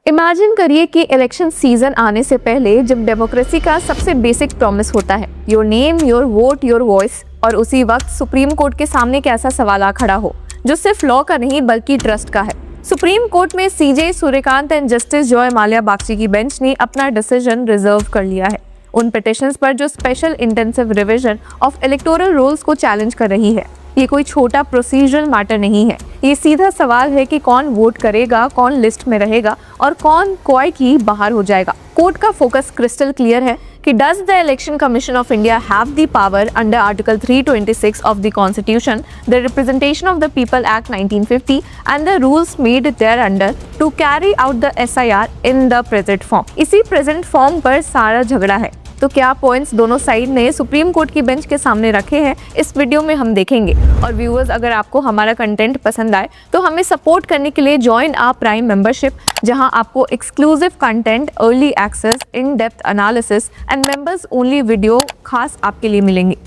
Imagine करिए कि election season आने से पहले जब डेमोक्रेसी का सबसे बेसिक प्रॉमिस होता है, your name, your vote, your voice, और उसी वक्त सुप्रीम कोर्ट के सामने एक ऐसा सवाल आ खड़ा हो जो सिर्फ लॉ का नहीं बल्कि ट्रस्ट का है। सुप्रीम कोर्ट में CJ Surya Kant and justice Joymalya Bagchi की बेंच ने अपना डिसीजन रिजर्व कर लिया है उन पिटिशंस पर जो special intensive revision of electoral rules को चैलेंज कर रही है। ये कोई छोटा प्रोसीजरल मैटर नहीं है, ये सीधा सवाल है कि कौन वोट करेगा, कौन लिस्ट में रहेगा और कौन क्वाई की बाहर हो जाएगा। कोर्ट का फोकस क्रिस्टल क्लियर है कि does the Election Commission of India have the power under article 326 of the constitution, the representation of the people act 1950 and the rules made thereunder to carry out the SIR in the present form. इसी present form पर सारा झगड़ा है। तो क्या points दोनों side ने supreme court की बेंच के सामने रखे हैं, इस वीडियो में हम देखेंगे। और व्यूअर्स, अगर आपको हमारा कंटेंट पसंद आए तो हमें सपोर्ट करने के लिए ज्वाइन आवर प्राइम मेंबरशिप, जहां आपको exclusive content, early access, in depth analysis and members only video खास आपके लिए मिलेंगे।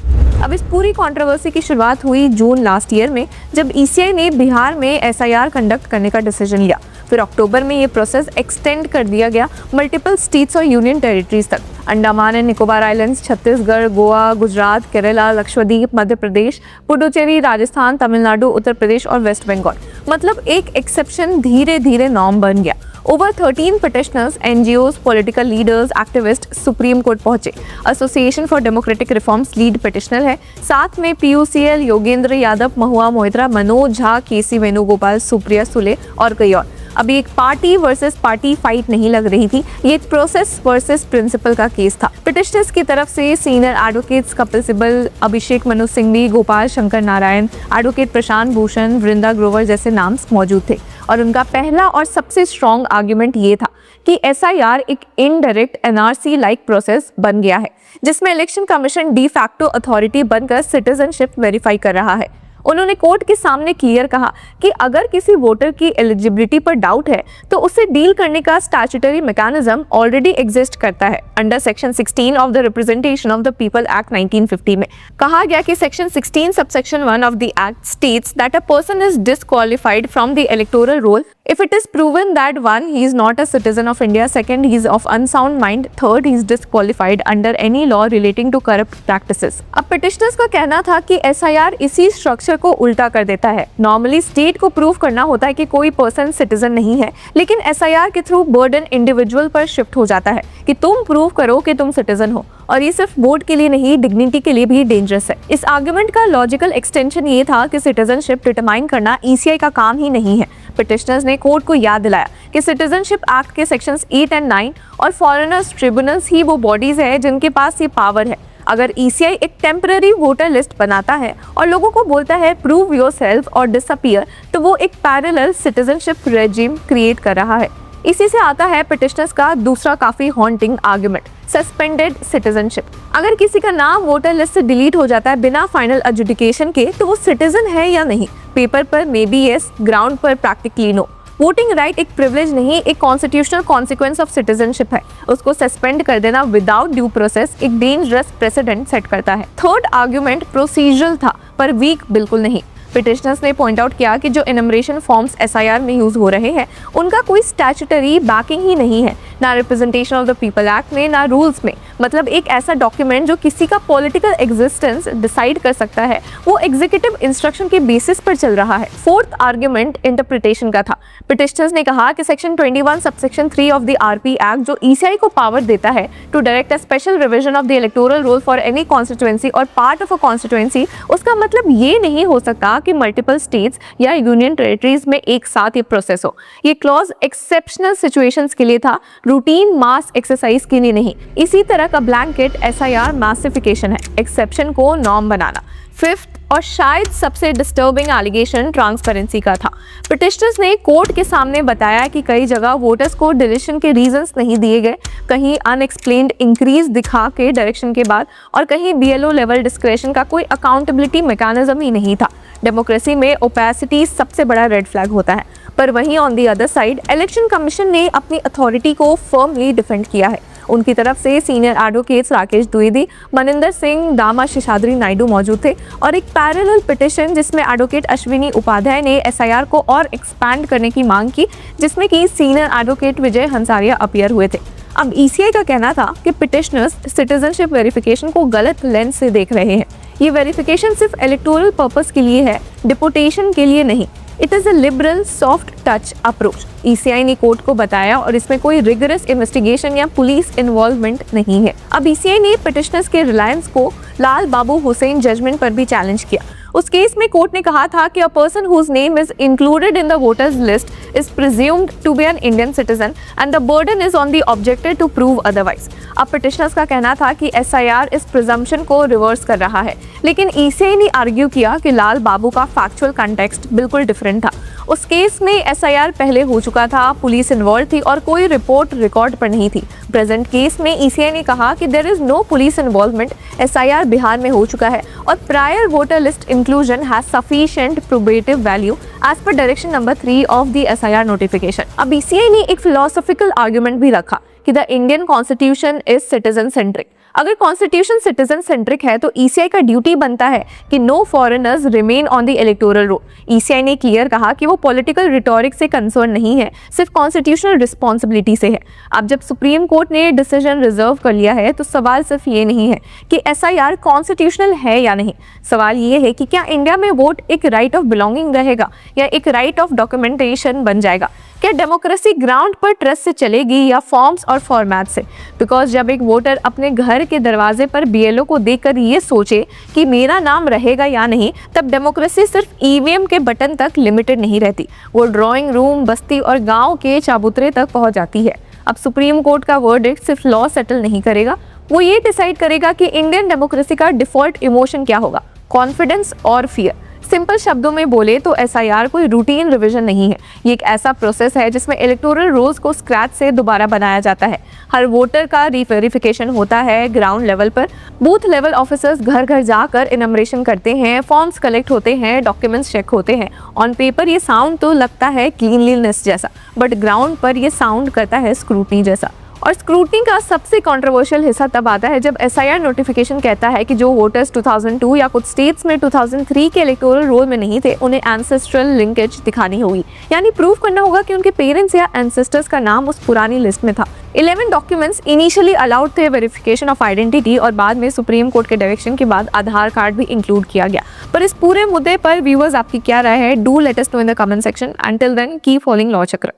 अब इस पूरी कंट्रोवर्सी की शुरुआत हुई जून लास्ट ईयर में, जब ECI ने बिहार में SIR कंडक्ट करने का डिसीजन लिया। फिर अक्टूबर में ये प्रोसेस एक्सटेंड कर दिया गया मल्टीपल स्टेट्स और यूनियन टेरिटरीज तक। अंडमान एंड निकोबार आइलैंड्स, छत्तीसगढ़, गोवा, गुजरात, केरला, लक्षद्वीप, मध्य प्रदेश, पुडुचेरी, राजस्थान, तमिलनाडु, उत्तर प्रदेश और वेस्ट बंगाल। मतलब एक एक्सेप्शन धीरे धीरे नॉर्म बन गया। Over 13 petitioners, NGOs, political leaders, activist Supreme Court पहुंचे। Association for Democratic Reforms lead petitioner है, साथ में PUCL, योगेंद्र यादव, महुआ मोहित्रा, मनोज झा, KC वेणुगोपाल, सुप्रिया सुले और कई और। अभी एक पार्टी वर्सेस पार्टी फाइट नहीं लग रही थी, ये एक प्रोसेस वर्सेस प्रिंसिपल का केस था। पिटिशनर्स की तरफ से senior advocates Kapil Sibal, Abhishek Manu Singhvi, Gopal Shankar Narayan, advocate Prashant Bhushan, वृंदा ग्रोवर जैसे नाम मौजूद थे। और उनका पहला और सबसे स्ट्रॉन्ग आर्ग्यूमेंट ये था कि SIR एक इनडायरेक्ट NRC लाइक प्रोसेस बन गया है, जिसमें election commission de facto authority बनकर सिटीजनशिप वेरीफाई कर रहा है। उन्होंने कोर्ट के सामने क्लियर कहा कि अगर किसी वोटर की एलिजिबिलिटी पर डाउट है तो उसे डील करने का स्टैट्यूटरी मैकेनिज्म ऑलरेडी एग्जिस्ट करता है। Under section 16 of the representation of the people act 1950 में कहा गया कि section 16 subsection 1 of the act states that a person is disqualified from the electoral role if it is proven that 1 he is not a citizen of India, 2nd he is of unsound mind, 3rd he is disqualified under any law relating to corrupt practices। अब petitioners का कहना था कि SIR इसी structure को उल्टा कर देता है। नॉर्मली स्टेट को प्रूव करना होता है कि कोई पर्सन सिटीजन नहीं है, लेकिन SIR के थ्रू बर्डन इंडिविजुअल पर शिफ्ट हो जाता है कि तुम प्रूव करो कि तुम सिटीजन हो। और ये सिर्फ वोट के लिए नहीं, डिग्निटी के लिए भी डेंजरस है। इस आर्गुमेंट का लॉजिकल एक्सटेंशन ये था कि सिटीजनशिप डिटरमाइन करना ECI का काम ही नहीं है। पिटिशनर्स ने कोर्ट को याद दिलाया कि सिटीजनशिप एक्ट के सेक्शंस 8 एंड 9 और फॉरेनर्स ट्रिब्यूनल्स ही वो बॉडीज है जिनके पास ये पावर है। अगर ECI एक टेम्पररी वोटर लिस्ट बनाता है और लोगों को बोलता है प्रूव योरसेल्फ और डिसअपीयर, तो वो एक पैरेलल सिटीजनशिप रेजिम क्रिएट कर रहा है। इसी से आता है पिटिशनर्स का दूसरा काफी हॉन्टिंग आर्गुमेंट, सस्पेंडेड सिटीजनशिप। अगर किसी का नाम वोटर लिस्ट से डिलीट हो जाता है बिना फाइनल एडजुडिकेशन के, तो वो सिटीजन है या नहीं? पेपर पर मे बी यस, ग्राउंड पर प्रैक्टिकली नो। वोटिंग राइट एक प्रिविलेज नहीं, एक कॉन्स्टिट्यूशनल कॉन्सिक्वेंस ऑफ सिटीजनशिप है। उसको सस्पेंड कर देना विदाउट ड्यू प्रोसेस एक डेंजरस प्रेसिडेंट सेट करता है। थर्ड आर्ग्यूमेंट प्रोसीजरल था, पर वीक बिल्कुल नहीं। पिटिशनर्स ने पॉइंट आउट किया कि जो इनमरेशन फॉर्म्स SIR में यूज हो रहे हैं उनका कोई स्टैट्यूटरी बैकिंग ही नहीं है, ना representation of the people act में, ना रूल्स में। मतलब एक ऐसा डॉक्यूमेंट जो किसी का पॉलिटिकल एग्जिस्टेंस डिसाइड कर सकता है, वो एग्जीक्यूटिव इंस्ट्रक्शन के बेसिस पर चल रहा है। फोर्थ आर्ग्यूमेंट इंटरप्रिटेशन का था। पिटिशनर्स ने कहा कि section 21 subsection 3 of the RP act जो ECI को पावर देता है to direct a special revision of the electoral roll for any constituency और पार्ट ऑफ अ कॉन्स्टिट्यूएंसी, उसका मतलब ये नहीं हो सकता कि मल्टीपल स्टेट्स या यूनियन टेरिटरीज में एक साथ ये प्रोसेस हो। ये क्लॉज एक्सेप्शनल सिचुएशंस के लिए था, रूटीन मास एक्सरसाइज के लिए नहीं। इसी तरह का ब्लैंकेट SIR मासिफिकेशन है, एक्सेप्शन को नॉर्म बनाना। फिफ्थ और शायद सबसे डिस्टर्बिंग एलिगेशन ट्रांसपेरेंसी का था। पिटिशनर्स ने कोर्ट के सामने बताया कि कई जगह वोटर्स को डिलीशन के रीजंस नहीं दिए गए, कहीं अनएक्सप्लेन्ड इंक्रीज दिखा के डायरेक्शन के बाद, और कहीं BLO लेवल डिस्क्रेशन का कोई अकाउंटेबिलिटी मैकेनिज्म ही नहीं था। डेमोक्रेसी में ओपेसिटी सबसे बड़ा रेड फ्लैग होता है। पर वहीं on the other side election commission ने अपनी अथॉरिटी को फर्मली डिफेंड किया है। उनकी तरफ से सीनियर एडवोकेट्स राकेश द्विवेदी, मनिंदर सिंह, दामा शेषाद्री नायडू मौजूद थे और एक पैरेलल पिटिशन जिसमें एडवोकेट अश्विनी उपाध्याय ने एसआईआर को और एक्सपैंड करने की मांग की, जिसमें कि सीनियर एडवोकेट विजय हंसारिया अपीयर हुए थे। अब ईसीआई का कहना था कि पिटिशनर्स सिटीजनशिप वेरिफिकेशन को गलत लेंस से देख रहे हैं। ये वेरिफिकेशन सिर्फ इलेक्टोरल पर्पस के लिए है, डिपोटेशन के लिए नहीं। It is a liberal soft touch approach, ECI ने कोर्ट को बताया, और इसमें कोई रिगरस इन्वेस्टिगेशन या पुलिस इन्वॉल्वमेंट नहीं है। अब ईसीआई ने पिटिशनर्स के रिलायंस को लाल बाबू हुसैन जजमेंट पर भी चैलेंज किया। उस केस में कोर्ट ने कहा था कि a person whose name is included in the voters list is presumed to be an Indian citizen and the burden is on the objected to prove otherwise. अब पिटिशनर्स का कहना था कि एसआईआर इस प्रिजम्पशन को रिवर्स कर रहा है, लेकिन ईसीआई ने आर्ग्यू किया कि लाल बाबू का फैक्चुअल कंटेक्स्ट बिल्कुल डिफरेंट था। उस केस में एसआईआर पहले हो चुका था, पुलिस इन्वॉल्व थी और कोई रिपोर्ट रिकॉर्ड पर नहीं थी। प्रेजेंट केस में ईसीआई ने कहा कि there is no police involvement, SIR Bihar में हो चुका है और prior voter list inclusion has sufficient probative value as per direction number 3 of the SIR notification. अब ईसीआई ने एक फिलोसॉफिकल आर्गुमेंट भी रखा कि the Indian constitution is citizen centric. अगर कॉन्स्टिट्यूशन सिटीजन सेंट्रिक है तो ईसीआई का ड्यूटी बनता है कि no foreigners remain on the electoral roll. ECI ने क्लियर कहा कि वो पॉलिटिकल रिटोरिक से कंसर्न नहीं है, सिर्फ कॉन्स्टिट्यूशनल रिस्पॉन्सिबिलिटी से है। अब जब सुप्रीम कोर्ट ने डिसीजन रिजर्व कर लिया है तो सवाल सिर्फ ये नहीं है कि एसआईआर कॉन्स्टिट्यूशनल है या नहीं, सवाल ये है कि क्या इंडिया में वोट एक राइट ऑफ बिलोंगिंग रहेगा या एक राइट ऑफ डॉक्यूमेंटेशन बन जाएगा। क्या डेमोक्रेसी ग्राउंड पर ट्रस्ट से चलेगी या फॉर्म्स और फॉर्मेट से। बिकॉज जब एक वोटर अपने घर के दरवाजे पर बीएलओ को देखकर ये सोचे कि मेरा नाम रहेगा या नहीं, तब डेमोक्रेसी सिर्फ ईवीएम के बटन तक लिमिटेड नहीं रहती, वो ड्राइंग रूम, बस्ती और गांव के चाबूतरे तक पहुंच जाती है। अब सुप्रीम कोर्ट का वर्डिक्ट सिर्फ लॉ सेटल नहीं करेगा, वो ये डिसाइड करेगा कि इंडियन डेमोक्रेसी का डिफॉल्ट इमोशन क्या होगा, कॉन्फिडेंस और फियर। सिंपल शब्दों में बोले तो एसआईआर कोई रूटीन रिवीजन नहीं है, ये एक ऐसा प्रोसेस है जिसमें इलेक्टोरल रोल्स को स्क्रैच से दोबारा बनाया जाता है। हर वोटर का रीवेरिफिकेशन होता है ग्राउंड लेवल पर, बूथ लेवल ऑफिसर्स घर घर जाकर इनमरेशन करते हैं, फॉर्म्स कलेक्ट होते हैं, डॉक्यूमेंट्स चेक होते हैं। ऑन पेपर ये साउंड तो लगता है क्लीनलीनेस जैसा, बट ग्राउंड पर ये साउंड करता है स्क्रूटनी जैसा। और स्क्रूटनी का सबसे कंट्रोवर्शियल हिस्सा तब आता है जब एसआईआर नोटिफिकेशन कहता है कि जो वोटर्स 2002 या कुछ स्टेट्स में 2003 के इलेक्टोरल रोल में नहीं थे, उन्हें एंसेस्ट्रल लिंकेज दिखानी होगी, यानी प्रूव करना होगा कि उनके पेरेंट्स या एंसेस्टर्स का नाम उस पुरानी लिस्ट में था। 11 डॉक्यूमेंट्स इनिशियली अलाउड थे वेरिफिकेशन ऑफ आइडेंटिटी और बाद में सुप्रीम कोर्ट के डायरेक्शन के बाद आधार कार्ड भी इंक्लूड किया गया। पर इस पूरे मुद्दे पर व्यूअर्स आपकी क्या राय है? Do let us know in the comment section. Until then keep following law चक्र।